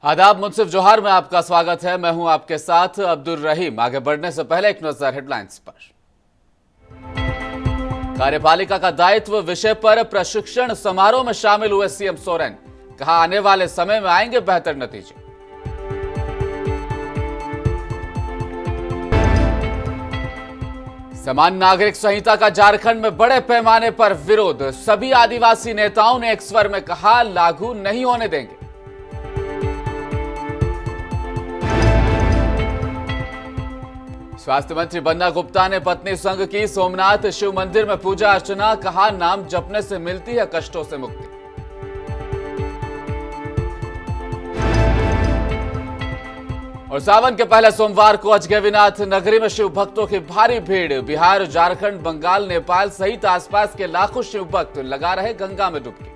आदाब, मुंसिफ जोहार में आपका स्वागत है। मैं हूं आपके साथ अब्दुल रहीम। आगे बढ़ने से पहले एक नजर हेडलाइंस पर। कार्यपालिका का दायित्व विषय पर प्रशिक्षण समारोह में शामिल हुए सीएम सोरेन। कहा, आने वाले समय में आएंगे बेहतर नतीजे। समान नागरिक संहिता का झारखंड में बड़े पैमाने पर विरोध। सभी आदिवासी नेताओं ने एक स्वर में कहा, लागू नहीं होने देंगे। स्वास्थ्य मंत्री बन्ना गुप्ता ने पत्नी संग की सोमनाथ शिव मंदिर में पूजा अर्चना। कहा, नाम जपने से मिलती है कष्टों से मुक्ति। और सावन के पहले सोमवार को अजगैविनाथ नगरी में शिव भक्तों की भारी भीड़। बिहार, झारखंड, बंगाल, नेपाल सहित आसपास के लाखों शिव भक्त लगा रहे गंगा में डुबकी।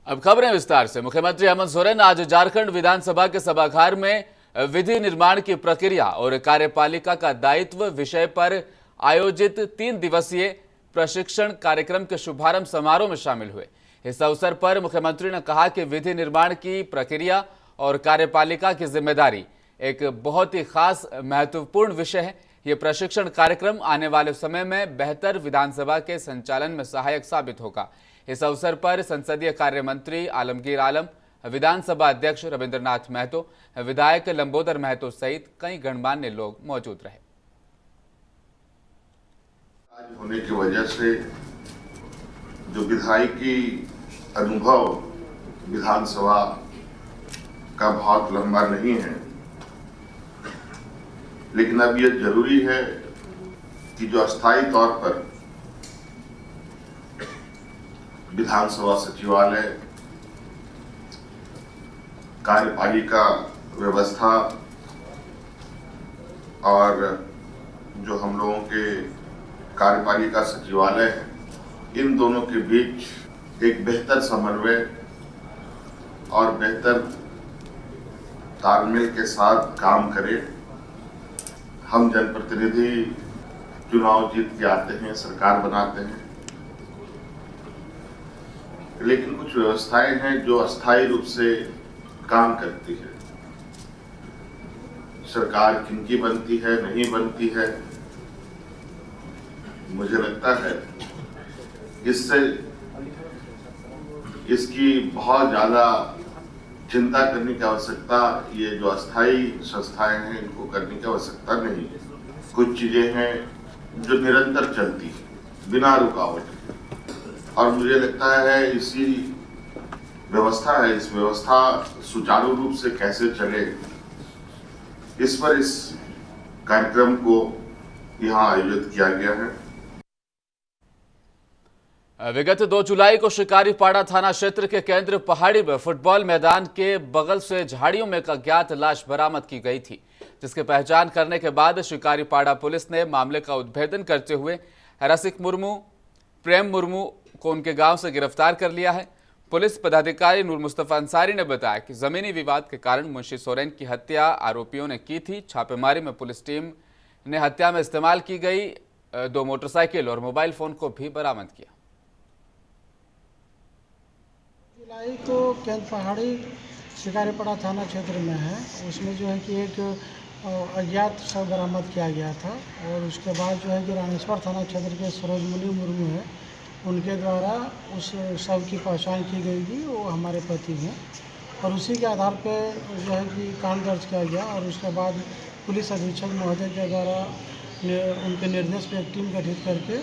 अब खबरें विस्तार से। मुख्यमंत्री हेमंत सोरेन आज झारखंड विधानसभा के सभागार में विधि निर्माण की प्रक्रिया और कार्यपालिका का दायित्व विषय पर आयोजित 3 दिवसीय प्रशिक्षण कार्यक्रम के शुभारंभ समारोह में शामिल हुए। इस अवसर पर मुख्यमंत्री ने कहा कि विधि निर्माण की प्रक्रिया और कार्यपालिका की जिम्मेदारी एक बहुत ही खास महत्वपूर्ण विषय है। ये प्रशिक्षण कार्यक्रम आने वाले समय में बेहतर विधानसभा के संचालन में सहायक साबित होगा। इस अवसर पर संसदीय कार्य मंत्री आलमगीर आलम, विधानसभा अध्यक्ष रविंद्रनाथ महतो, विधायक लंबोदर महतो सहित कई गणमान्य लोग मौजूद रहे। आज होने की वजह से जो विधायकी अनुभव विधानसभा का बहुत लंबा नहीं है, लेकिन अब यह जरूरी है कि जो अस्थायी तौर पर विधानसभा सचिवालय, कार्यपालिका व्यवस्था और जो हम लोगों के कार्यपालिका सचिवालय है, इन दोनों के बीच एक बेहतर समन्वय और बेहतर तालमेल के साथ काम करें। हम जनप्रतिनिधि चुनाव जीत के आते हैं, सरकार बनाते हैं, लेकिन कुछ व्यवस्थाएं हैं जो अस्थायी रूप से काम करती है। सरकार किनकी बनती है, नहीं बनती है, मुझे लगता है इससे इसकी बहुत ज्यादा चिंता करने की आवश्यकता, ये जो अस्थायी संस्थाएं हैं इनको करने की आवश्यकता नहीं है। कुछ चीजें हैं जो निरंतर चलती है बिना रुकावट के, और मुझे लगता है इसी व्यवस्था है, इस व्यवस्था सुचारू रूप से कैसे चले, इस पर इस कार्यक्रम को यहाँ आयोजित किया गया है। विगत 2 जुलाई को शिकारीपाड़ा थाना क्षेत्र के केंद्र पहाड़ी में फुटबॉल मैदान के बगल से झाड़ियों में एक अज्ञात लाश बरामद की गई थी, जिसकी पहचान करने के बाद शिकारीपाड़ा पुलिस ने मामले का उद्भेदन करते हुए रसिक मुर्मू, प्रेम मुर्मू को उनके गांव से गिरफ्तार कर लिया है। पुलिस पदाधिकारी नूर मुस्तफा अंसारी ने बताया कि जमीनी विवाद के कारण मुंशी सोरेन की हत्या आरोपियों ने की थी। छापेमारी में पुलिस टीम ने हत्या में इस्तेमाल की गई 2 मोटरसाइकिल और मोबाइल फोन को भी बरामद किया। जुलाई तो केंद्र पहाड़ी शिकारीपाड़ा थाना क्षेत्र में है, उसमें जो है कि एक अज्ञात शव बरामद किया गया था, और उसके बाद जो है कि रामेश्वर थाना क्षेत्र के सरोजमुनि मुर्मू है, उनके द्वारा उस शव की पहचान की गई थी, वो हमारे पति हैं, और उसी के आधार पर जो है कि कांड दर्ज किया गया। और उसके बाद पुलिस अधीक्षक महोदय के द्वारा उनके निर्देश पर एक टीम गठित करके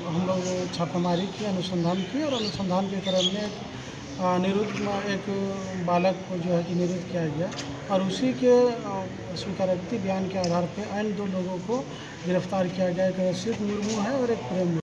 हम लोग छापेमारी की, अनुसंधान की, और अनुसंधान के क्रम में एक बालक को जो है कि निरुद्ध किया गया, और उसी के स्वीकारोक्ति बयान के आधार पर अन्य 2 लोगों को गिरफ्तार किया गया। एक रसिक मुर्मू है और एक प्रेम।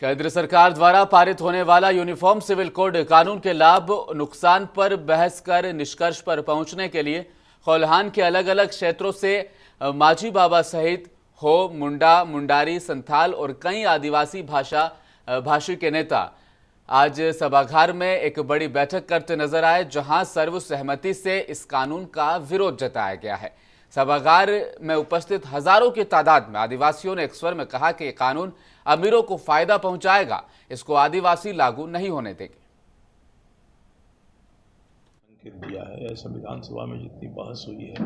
केंद्र सरकार द्वारा पारित होने वाला यूनिफॉर्म सिविल कोड कानून के लाभ नुकसान पर बहस कर निष्कर्ष पर पहुंचने के लिए कोल्हान के अलग अलग क्षेत्रों से माझी बाबा सहित हो, मुंडा, मुंडारी, संथाल और कई आदिवासी भाषी के नेता आज सभागार में एक बड़ी बैठक करते नजर आए, जहां सर्वसहमति से इस कानून का विरोध जताया गया है। सभागार में उपस्थित हजारों की तादाद में आदिवासियों ने एक स्वर में कहा कि ये कानून अमीरों को फायदा पहुंचाएगा, इसको आदिवासी लागू नहीं होने देंगे। दिया है संविधान सभा में जितनी बहस हुई है,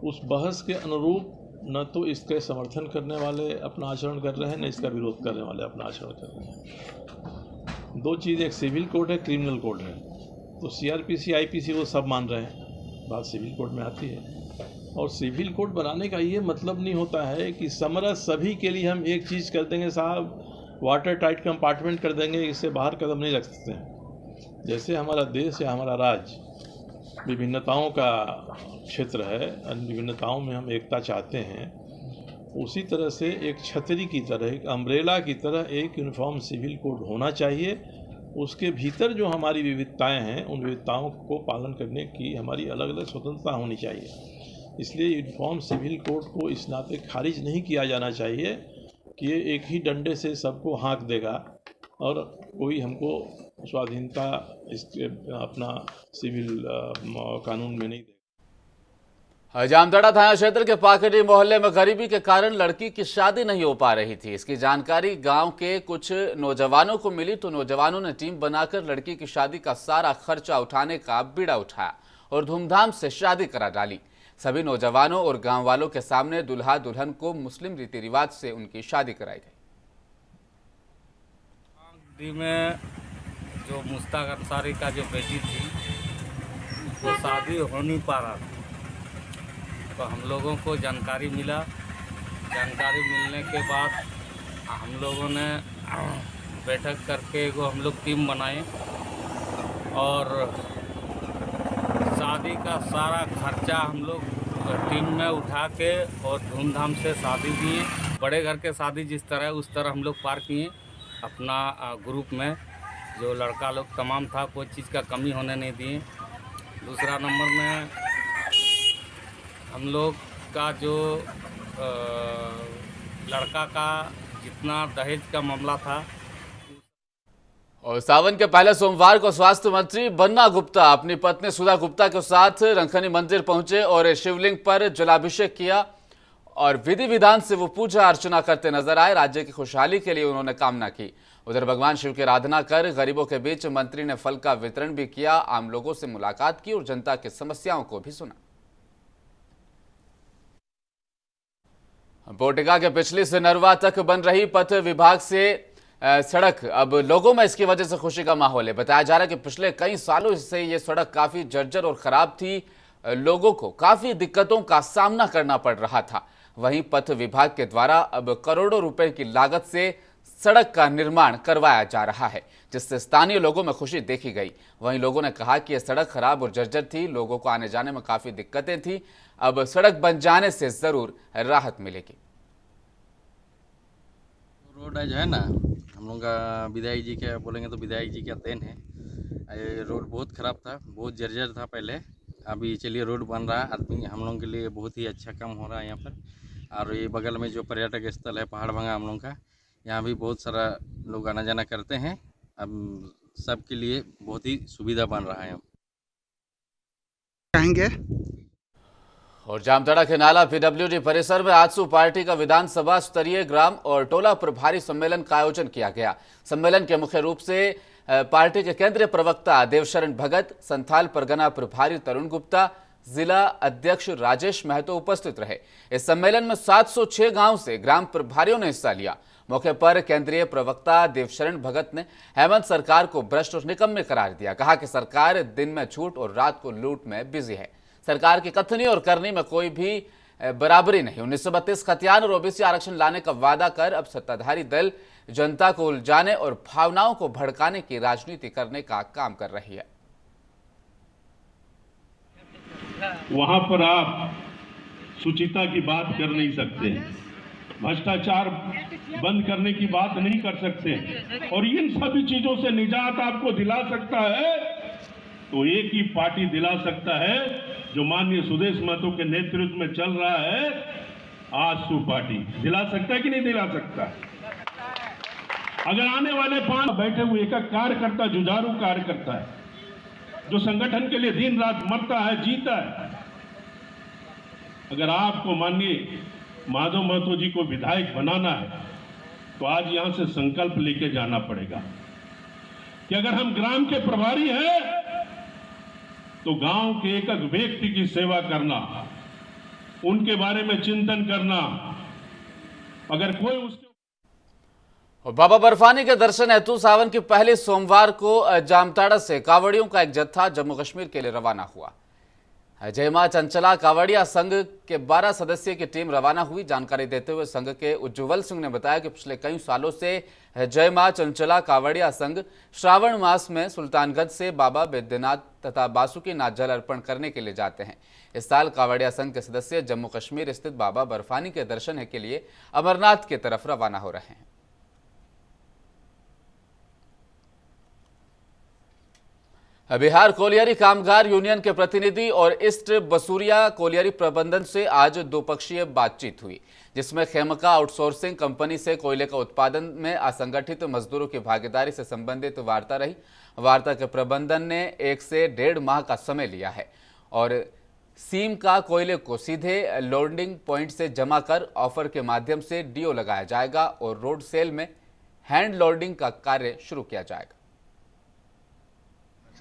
उस बहस के अनुरूप न तो इसके समर्थन करने वाले अपना आचरण कर रहे हैं, न इसका विरोध करने वाले अपना आचरण कर रहे हैं। दो चीज़, एक सिविल कोड है, क्रिमिनल कोड है। तो सीआरपीसी आईपीसी वो सब मान रहे हैं, बात सिविल कोड में आती है। और सिविल कोड बनाने का ये मतलब नहीं होता है कि समरस सभी के लिए हम एक चीज़ कर देंगे साहब, वाटर टाइट कंपार्टमेंट कर देंगे, इससे बाहर कदम नहीं रख सकते हैं। जैसे हमारा देश या हमारा राज्य विभिन्नताओं का क्षेत्र है, विभिन्नताओं में हम एकता चाहते हैं, उसी तरह से एक छतरी की तरह, एक अम्ब्रेला की तरह एक यूनिफॉर्म सिविल कोड होना चाहिए। उसके भीतर जो हमारी विविधताएं हैं, उन विविधताओं को पालन करने की हमारी अलग अलग स्वतंत्रता होनी चाहिए। इसलिए यूनिफॉर्म सिविल कोड को इस नाते खारिज नहीं किया जाना चाहिए कि ये एक ही डंडे से सबको हाँक देगा और कोई हमको स्वाधीनता इसके अपना सिविल कानून में नहीं देगा। जामताड़ा थाना क्षेत्र के पाकड़ी मोहल्ले में गरीबी के कारण लड़की की शादी नहीं हो पा रही थी। इसकी जानकारी गांव के कुछ नौजवानों को मिली तो नौजवानों ने टीम बनाकर लड़की की शादी का सारा खर्चा उठाने का बीड़ा उठाया और धूमधाम से शादी करा डाली। सभी नौजवानों और गांव वालों के सामने दुल्हा दुल्हन को मुस्लिम रीति रिवाज से उनकी शादी कराई गई। में जो मुश्ताक अंसारी का जो बेटी थी, वो शादी हो नहीं पा रहा था, तो हम लोगों को जानकारी मिला। जानकारी मिलने के बाद हम लोगों ने बैठक करके एगो हम लोग टीम बनाए और शादी का सारा खर्चा हम लोग टीम में उठा के और धूमधाम से शादी किए। बड़े घर के शादी जिस तरह उस तरह हम लोग पार किए। अपना ग्रुप में जो लड़का लोग तमाम था, कोई चीज़ का कमी होने नहीं दिए। दूसरा नंबर में हम लोग का जो लड़का का जितना दहेज का मामला था। और सावन के पहले सोमवार को स्वास्थ्य मंत्री बन्ना गुप्ता अपनी पत्नी सुधा गुप्ता के साथ रंखनी मंदिर पहुंचे और शिवलिंग पर जलाभिषेक किया और विधि विधान से वो पूजा अर्चना करते नजर आए। राज्य की खुशहाली के लिए उन्होंने कामना की। उधर भगवान शिव की आराधना कर गरीबों के बीच मंत्री ने फल का वितरण भी किया, आम लोगों से मुलाकात की और जनता की समस्याओं को भी सुना। पोटिका के पिछली से नरवा तक बन रही पथ विभाग से सड़क, अब लोगों में इसकी वजह से खुशी का माहौल है। बताया जा रहा है कि पिछले कई सालों से ये सड़क काफी जर्जर और खराब थी, लोगों को काफी दिक्कतों का सामना करना पड़ रहा था। वहीं पथ विभाग के द्वारा अब करोड़ों रुपए की लागत से सड़क का निर्माण करवाया जा रहा है, जिससे स्थानीय लोगों में खुशी देखी गई। वहीं लोगों ने कहा कि यह सड़क खराब और जर्जर थी, लोगों को आने जाने में काफी दिक्कतें थी, अब सड़क बन जाने से जरूर राहत मिलेगी। रोड जो है ना, हम लोग का विधायक जी के बोलेंगे तो विधायक जी का देन है। ये रोड बहुत ख़राब था, बहुत जर्जर था पहले। अभी चलिए रोड बन रहा है, आदमी हम लोगों के लिए बहुत ही अच्छा काम हो रहा है यहाँ पर। और ये बगल में जो पर्यटक स्थल है पहाड़भंगा हम लोग का, यहाँ भी बहुत सारा लोग आना जाना करते हैं। अब सबके लिए बहुत ही सुविधा बन रहा है। कहेंगे और जामताड़ा के नाला पीडब्ल्यूडी परिसर में आजसू पार्टी का विधानसभा स्तरीय ग्राम और टोला प्रभारी सम्मेलन का आयोजन किया गया। सम्मेलन के मुख्य रूप से पार्टी के केंद्रीय प्रवक्ता देवशरण भगत, संथाल परगना प्रभारी तरुण गुप्ता, जिला अध्यक्ष राजेश महतो उपस्थित रहे। इस सम्मेलन में 706 गांव से ग्राम प्रभारियों ने हिस्सा लिया। मौके पर केंद्रीय प्रवक्ता देवशरण भगत ने हेमंत सरकार को भ्रष्ट और निकम्मे करार दिया। कहा कि सरकार दिन में छूट और रात को लूट में बिजी है। सरकार की कथनी और करनी में कोई भी बराबरी नहीं। 1932 खतियान और ओबीसी आरक्षण लाने का वादा कर अब सत्ताधारी दल जनता को उलझाने और भावनाओं को भड़काने की राजनीति करने का काम कर रही है। वहां पर आप सुचिता की बात कर नहीं सकते, भ्रष्टाचार बंद करने की बात नहीं कर सकते, और इन सभी चीजों से निजात आपको दिला सकता है तो एक ही पार्टी दिला सकता है, जो माननीय सुदेश महतो के नेतृत्व में चल रहा है, आजसू पार्टी। दिला सकता है कि नहीं दिला सकता? अगर आने वाले 5 बैठे हुए एक कार्यकर्ता, जुझारू कार्यकर्ता है, जो संगठन के लिए दिन रात मरता है, जीता है, अगर आपको माननीय माधव महतो जी को विधायक बनाना है तो आज यहां से संकल्प लेके जाना पड़ेगा कि अगर हम ग्राम के प्रभारी हैं तो गांव के एक एक व्यक्ति की सेवा करना, उनके बारे में चिंतन करना। अगर कोई उसके और बाबा बर्फानी के दर्शन हेतु सावन की पहले सोमवार को जामताड़ा से कावड़ियों का एक जत्था जम्मू कश्मीर के लिए रवाना हुआ। जय मां चंचला कावड़िया संघ के 12 सदस्यीय की टीम रवाना हुई। जानकारी देते हुए संघ के उज्जवल सिंह ने बताया कि पिछले कई सालों से जय मां चंचला कावड़िया संघ श्रावण मास में सुल्तानगंज से बाबा बैद्यनाथ तथा बासुकीनाथ जल अर्पण करने के लिए जाते हैं। इस साल कावड़िया संघ के सदस्य जम्मू कश्मीर स्थित बाबा बर्फानी के दर्शन के लिए अमरनाथ की तरफ रवाना हो रहे हैं। बिहार कोलियरी कामगार यूनियन के प्रतिनिधि और ईस्ट बसूरिया कोलियरी प्रबंधन से आज द्विपक्षीय बातचीत हुई, जिसमें खेमका आउटसोर्सिंग कंपनी से कोयले का उत्पादन में असंगठित मजदूरों की भागीदारी से संबंधित वार्ता रही। वार्ता के प्रबंधन ने 1 से 1.5 माह का समय लिया है और सीम का कोयले को सीधे लोडिंग पॉइंट से जमा कर ऑफर के माध्यम से डीओ लगाया जाएगा और रोड सेल में हैंड लोडिंग का कार्य शुरू किया जाएगा।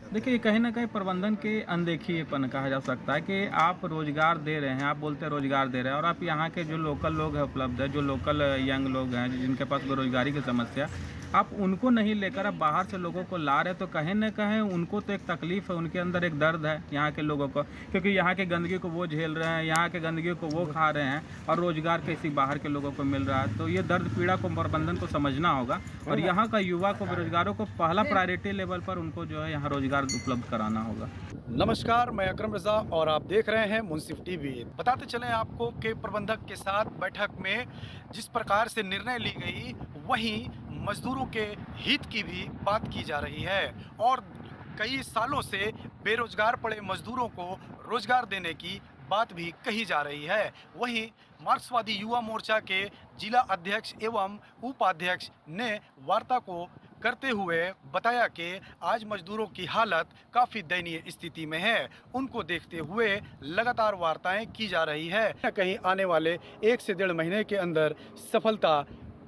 देखिए, कहीं ना कहीं प्रबंधन के अनदेखीपन कहा जा सकता है कि आप रोजगार दे रहे हैं, आप बोलते हैं रोजगार दे रहे हैं और आप यहाँ के जो लोकल लोग हैं उपलब्ध है, जो लोकल यंग लोग हैं जिनके पास बेरोजगारी की समस्या, आप उनको नहीं लेकर आप बाहर से लोगों को ला रहे, तो कहीं ना कहीं उनको तो एक तकलीफ है, उनके अंदर एक दर्द है यहाँ के लोगों को, क्योंकि यहाँ के गंदगी को वो झेल रहे हैं, यहाँ के गंदगी को वो खा रहे हैं और रोजगार किसी बाहर के लोगों को मिल रहा है। तो ये दर्द पीड़ा को प्रबंधन को समझना होगा और यहाँ का युवा को, बेरोजगारों को पहला प्रायोरिटी लेवल पर उनको जो है यहाँ रोजगार उपलब्ध कराना होगा। नमस्कार, मैं अकरम रजा और आप देख रहे हैं मुंसिफ टीवी। बताते चलें आपको कि प्रबंधक के साथ बैठक में जिस प्रकार से निर्णय ली गई, वहीं मजदूरों के हित की भी बात की जा रही है और कई सालों से बेरोजगार पड़े मजदूरों को रोजगार देने की बात भी कही जा रही है। वहीं मार्क्सवादी युवा मोर्चा के जिला अध्यक्ष एवं उपाध्यक्ष ने वार्ता को करते हुए बताया कि आज मजदूरों की हालत काफ़ी दयनीय स्थिति में है। उनको देखते हुए लगातार वार्ताएं की जा रही है, कहीं आने वाले 1 से 1.5 महीने के अंदर सफलता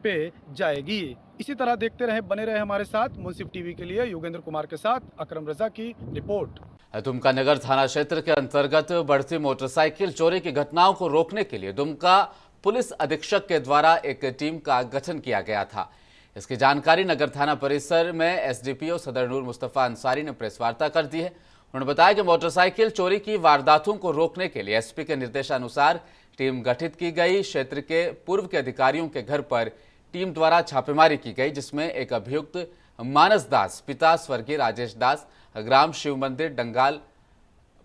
पे जाएगी। इसी तरह देखते रहे, बने रहे हमारे साथ। मुंसिफ टीवी के लिए योगेंद्र कुमार के साथ अकरम रजा की रिपोर्ट। दुमका नगर थाना क्षेत्र के अंतर्गत बढ़ती मोटरसाइकिल चोरी की घटनाओं को रोकने के लिए दुमका पुलिस अधीक्षक के द्वारा एक टीम का गठन किया गया था। इसकी जानकारी नगर थाना परिसर में एसडीपीओ सदर नूर मुस्तफा अंसारी ने प्रेस वार्ता कर दी है। उन्होंने बताया कि मोटरसाइकिल चोरी की वारदातों को रोकने के लिए एसपी के निर्देशानुसार टीम गठित की गई। क्षेत्र के पूर्व के अधिकारियों के घर पर टीम द्वारा छापेमारी की गई, जिसमें एक अभियुक्त मानस दास पिता स्वर्गीय राजेश दास ग्राम शिव मंदिर डंगाल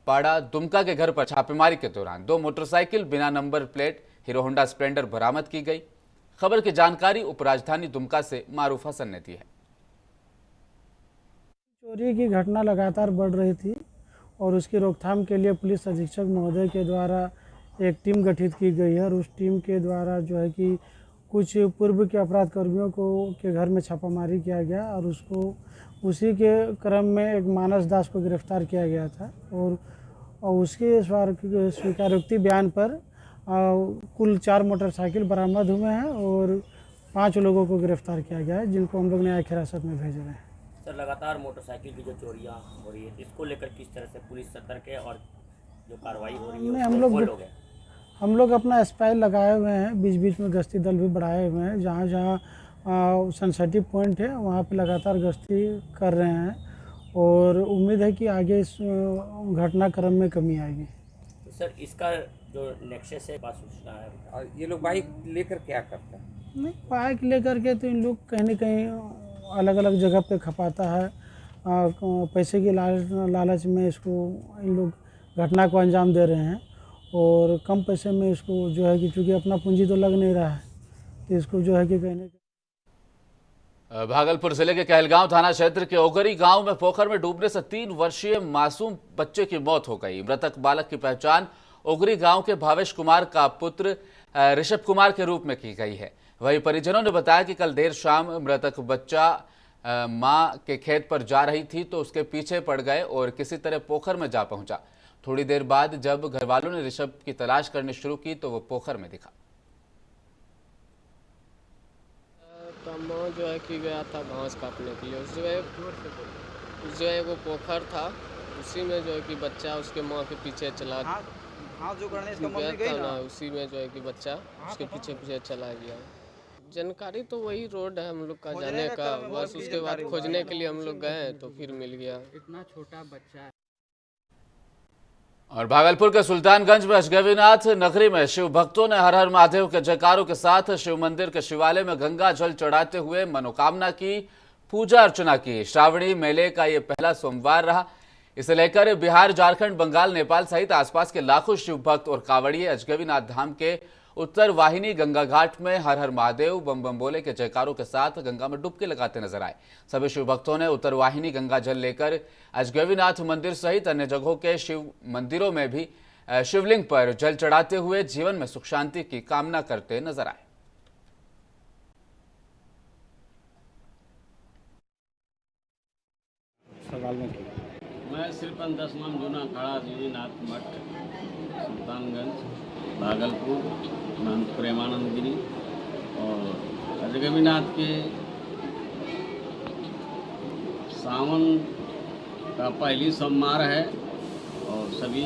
पाड़ा दुमका के घर पर छापेमारी के दौरान 2 मोटरसाइकिल बिना number plate hero Honda Splendor बरामद की गई। खबर की जानकारी उपराजधानी दुमका से मारूफ हसन ने दी है। चोरी की घटना लगातार बढ़ रही थी और उसकी रोकथाम के लिए पुलिस अधीक्षक महोदय के द्वारा एक टीम गठित की गई है और उस टीम के द्वारा जो है कि कुछ पूर्व के अपराध कर्मियों के घर में छापामारी किया गया और उसी के क्रम में एक मानस दास को गिरफ्तार किया गया था और उसके स्वीकारोक्ति बयान पर कुल 4 मोटरसाइकिल बरामद हुए हैं और 5 लोगों को गिरफ्तार किया गया है, जिनको हम लोग न्यायिक हिरासत में भेज रहे हैं। सर, लगातार मोटरसाइकिल की जो चोरियां हो रही है, इसको लेकर किस तरह से पुलिस सतर्क है और जो कार्रवाई हो रही है हम लोग अपना स्पाई लगाए हुए हैं, बीच बीच में गश्ती दल भी बढ़ाए हुए हैं। जहाँ जहाँ सेंसिटिव पॉइंट है वहाँ पे लगातार गश्ती कर रहे हैं और उम्मीद है कि आगे इस घटनाक्रम में कमी आएगी। तो सर, इसका जो नेक्सस है बात सूचना है और ये लोग बाइक लेकर क्या करते हैं? नहीं, बाइक लेकर के तो इन लोग कहीं न कहीं अलग अलग जगह पे खपाता है। पैसे की लालच में इसको इन लोग घटना को अंजाम दे रहे हैं और कम पैसे में इसको जो है कि चूँकि अपना पूंजी तो लग नहीं रहा है, तो इसको जो है कि कहने भागलपुर जिले के कहलगांव थाना क्षेत्र के ओगरी गांव में पोखर में डूबने से 3 वर्षीय मासूम बच्चे की मौत हो गई। मृतक बालक की पहचान ओगरी गांव के भावेश कुमार का पुत्र ऋषभ कुमार के रूप में की गई है। वहीं परिजनों ने बताया कि कल देर शाम मृतक बच्चा मां के खेत पर जा रही थी तो उसके पीछे पड़ गए और किसी तरह पोखर में जा पहुंचा। थोड़ी देर बाद जब घर वालों ने ऋषभ की तलाश करनी शुरू की तो वो पोखर में दिखा। माँ जो है कि गया था घास काटने के लिए, उस जगह वो पोखर था, उसी में जो है कि बच्चा उसके माँ के पीछे चला गया था ना, उसी में जो है कि बच्चा उसके पीछे पीछे चला गया। जानकारी तो वही रोड है हम लोग का जाने का, बस उसके बाद खोजने के लिए हम लोग गए तो फिर मिल गया। इतना छोटा बच्चा है। और भागलपुर के सुल्तानगंज में अजगैबीनाथ नगरी में शिव भक्तों ने हर हर महादेव के जयकारों के साथ शिव मंदिर के शिवालय में गंगा जल चढ़ाते हुए मनोकामना की पूजा अर्चना की। श्रावणी मेले का ये पहला सोमवार रहा। इसे लेकर बिहार, झारखंड, बंगाल, नेपाल सहित आसपास के लाखों शिव भक्त और कांवड़िए अजगैबीनाथ धाम के उत्तर वाहिनी गंगा घाट में हर हर महादेव बम बम बोले के जयकारों के साथ गंगा में डुबकी लगाते नजर आए। सभी शिव भक्तों ने उत्तर वाहिनी गंगा जल लेकर अजगैबीनाथ मंदिर सहित अन्य जगहों के शिव मंदिरों में भी शिवलिंग पर जल चढ़ाते हुए जीवन में सुख शांति की कामना करते नजर आए। मैं श्रीपन दशमम जूना खड़ा देवीनाथ मठ सुल्तानगंज भागलपुर महंत प्रेमानंद गिरी और अजगैबीनाथ के सावन का पहली सोमवार है और सभी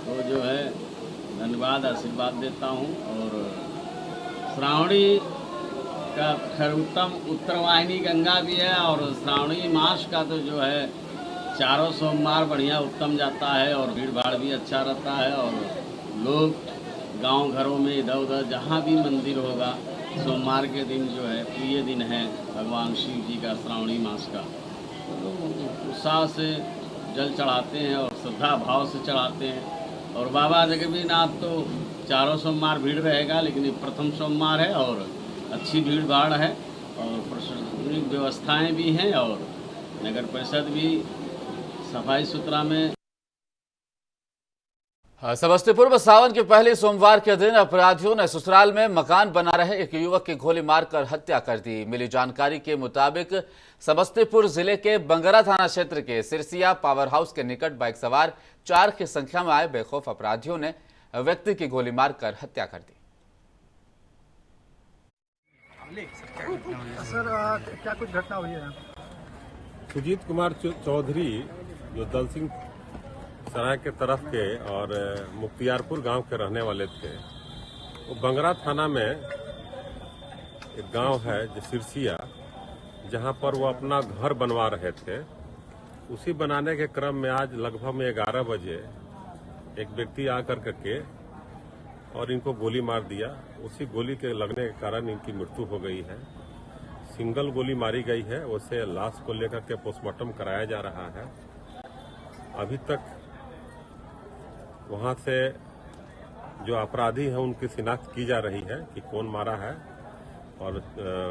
को जो है धन्यवाद आशीर्वाद देता हूँ। और श्रावणी का खैर उत्तम उत्तरवाहिनी गंगा भी है और श्रावणी मास का तो जो है चारों सोमवार बढ़िया उत्तम जाता है और भीड़ भाड़ भी अच्छा रहता है और लोग गांव घरों में इधर उधर जहाँ भी मंदिर होगा सोमवार के दिन जो है प्रिय दिन है भगवान शिव जी का श्रावणी मास का, तो लोग उत्साह से जल चढ़ाते हैं और श्रद्धा भाव से चढ़ाते हैं। और बाबा अजगैबीनाथ तो चारों सोमवार भीड़ रहेगा, लेकिन ये प्रथम सोमवार है और अच्छी भीड़ भाड़ है और प्रशासनिक व्यवस्थाएं भी हैं और नगर परिषद भी सफाई सुथरा में। समस्तीपुर में सावन के पहले सोमवार के दिन अपराधियों ने ससुराल में मकान बना रहे एक युवक की गोली मारकर हत्या कर दी। मिली जानकारी के मुताबिक समस्तीपुर जिले के बंगरा थाना क्षेत्र के सिरसिया पावर हाउस के निकट बाइक सवार 4 की संख्या में आए बेखौफ अपराधियों ने व्यक्ति की गोली मारकर हत्या कर दी। सर क्या कुछ घटना हुई है? सुजीत कुमार चौधरी जो दल सिंह सराय के तरफ के और मुख्तियारपुर गांव के रहने वाले थे, वो बंगरा थाना में एक गांव है जो सिरसिया, जहां पर वो अपना घर बनवा रहे थे। उसी बनाने के क्रम में आज लगभग में 11 बजे एक व्यक्ति आकर के और इनको गोली मार दिया। उसी गोली के लगने के कारण इनकी मृत्यु हो गई है। सिंगल गोली मारी गई है। उसे लाश को लेकर के पोस्टमार्टम कराया जा रहा है। अभी तक वहां से जो अपराधी हैं उनकी शिनाख्त की जा रही है कि कौन मारा है और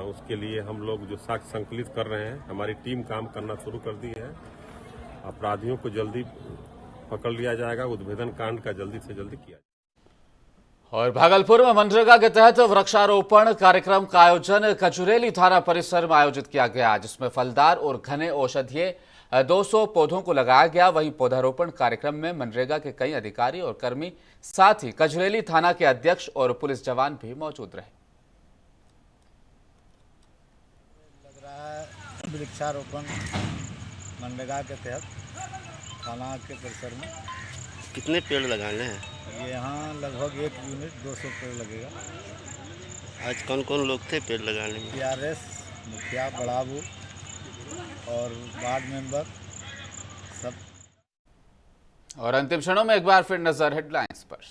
उसके लिए हम लोग जो साक्ष्य संकलित कर रहे हैं, हमारी टीम काम करना शुरू कर दी है। अपराधियों को जल्दी पकड़ लिया जाएगा, उद्भेदन कांड का जल्दी से जल्दी किया जाएगा। और भागलपुर में मनरेगा के तहत वृक्षारोपण कार्यक्रम का आयोजन कचुरेली थाना परिसर में आयोजित किया गया, जिसमें फलदार और घने औषधीय 200 पौधों को लगाया गया। वहीं पौधारोपण कार्यक्रम में मनरेगा के कई अधिकारी और कर्मी, साथ ही कचुरेली थाना के अध्यक्ष और पुलिस जवान भी मौजूद रहे। लग रहा है वृक्षारोपण मनरेगा के तहत थाना के परिसर में। कितने पेड़ लगाने हैं? ये यहाँ लगभग 1 यूनिट 200 पेड़ लगेगा। आज कौन कौन लोग थे पेड़ लगाने में? PRS, मुखिया, बड़ाबू और वार्ड मेंबर सब। और अंतिम क्षणों में एक बार फिर नजर हेडलाइंस पर।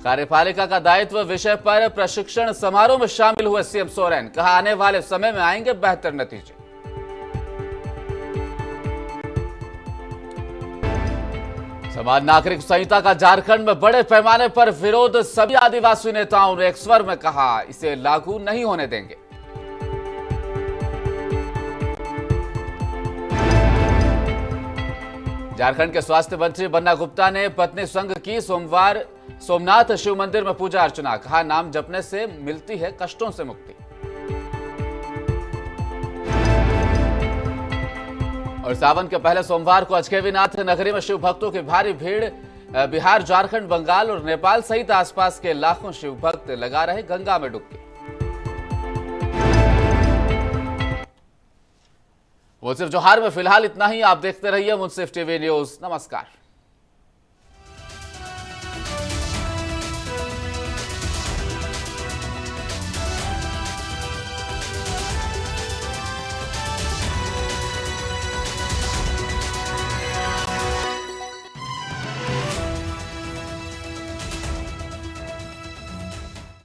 कार्यपालिका का दायित्व विषय पर प्रशिक्षण समारोह में शामिल हुए सीएम सोरेन। कहा, आने वाले समय में आएंगे बेहतर नतीजे। समान नागरिक संहिता का झारखंड में बड़े पैमाने पर विरोध। सभी आदिवासी नेताओं ने एक स्वर में कहा, इसे लागू नहीं होने देंगे। झारखंड के स्वास्थ्य मंत्री बन्ना गुप्ता ने पत्नी संग की सोमवार सोमनाथ शिव मंदिर में पूजा अर्चना। कहा, नाम जपने से मिलती है कष्टों से मुक्ति। और सावन के पहले सोमवार को अजकेवीनाथ नगरी में शिव भक्तों की भारी भीड़। बिहार, झारखंड, बंगाल और नेपाल सहित आसपास के लाखों शिव भक्त लगा रहे गंगा में डुबकी। वो सिर्फ जोहार में फिलहाल इतना ही। आप देखते रहिए मुंसिफ टीवी न्यूज। नमस्कार।